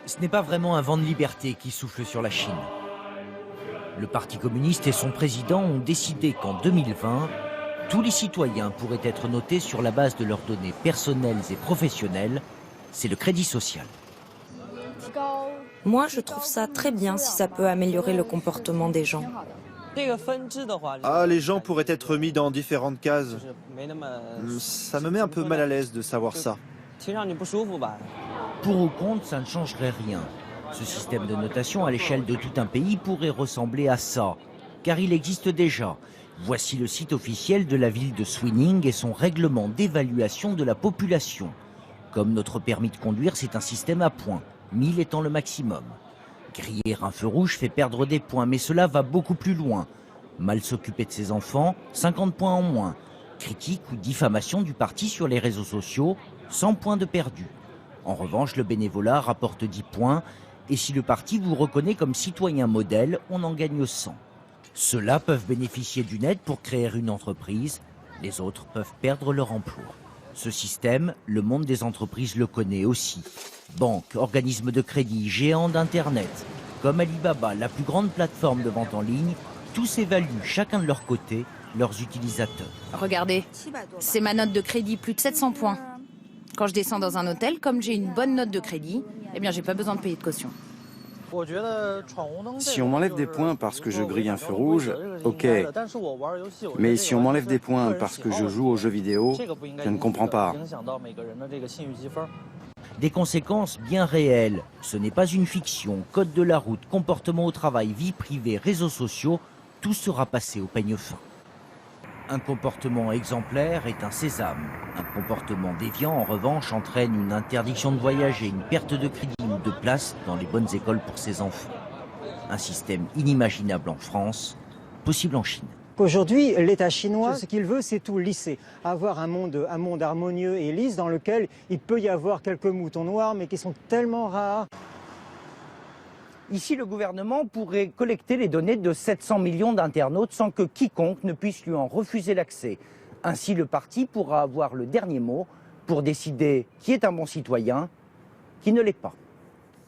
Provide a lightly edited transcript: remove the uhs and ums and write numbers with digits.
Ce n'est pas vraiment un vent de liberté qui souffle sur la Chine. Le Parti communiste et son président ont décidé qu'en 2020, tous les citoyens pourraient être notés sur la base de leurs données personnelles et professionnelles. C'est le crédit social. Moi, je trouve ça très bien si ça peut améliorer le comportement des gens. Ah, les gens pourraient être mis dans différentes cases. Ça me met un peu mal à l'aise de savoir ça. Pour ou contre, ça ne changerait rien. Ce système de notation à l'échelle de tout un pays pourrait ressembler à ça, car il existe déjà. Voici le site officiel de la ville de Suining et son règlement d'évaluation de la population. Comme notre permis de conduire, c'est un système à points, 1000 étant le maximum. Griller un feu rouge fait perdre des points, mais cela va beaucoup plus loin. Mal s'occuper de ses enfants, 50 points en moins. Critique ou diffamation du parti sur les réseaux sociaux, 100 points de perdu. En revanche, le bénévolat rapporte 10 points, et si le parti vous reconnaît comme citoyen modèle, on en gagne 100. Ceux-là peuvent bénéficier d'une aide pour créer une entreprise, les autres peuvent perdre leur emploi. Ce système, le monde des entreprises le connaît aussi. Banques, organismes de crédit, géants d'Internet, comme Alibaba, la plus grande plateforme de vente en ligne, tous évaluent chacun de leur côté leurs utilisateurs. Regardez, c'est ma note de crédit, plus de 700 points. Quand je descends dans un hôtel, comme j'ai une bonne note de crédit, eh bien j'ai pas besoin de payer de caution. Si on m'enlève des points parce que je grille un feu rouge, ok. Mais si on m'enlève des points parce que je joue aux jeux vidéo, je ne comprends pas. Des conséquences bien réelles. Ce n'est pas une fiction. Code de la route, comportement au travail, vie privée, réseaux sociaux, tout sera passé au peigne fin. Un comportement exemplaire est un sésame. Un comportement déviant, en revanche, entraîne une interdiction de voyager, une perte de crédit ou de place dans les bonnes écoles pour ses enfants. Un système inimaginable en France, possible en Chine. Aujourd'hui, l'État chinois, ce qu'il veut, c'est tout lisser. Avoir un monde harmonieux et lisse dans lequel il peut y avoir quelques moutons noirs, mais qui sont tellement rares. Ici, le gouvernement pourrait collecter les données de 700 millions d'internautes sans que quiconque ne puisse lui en refuser l'accès. Ainsi, le parti pourra avoir le dernier mot pour décider qui est un bon citoyen, qui ne l'est pas.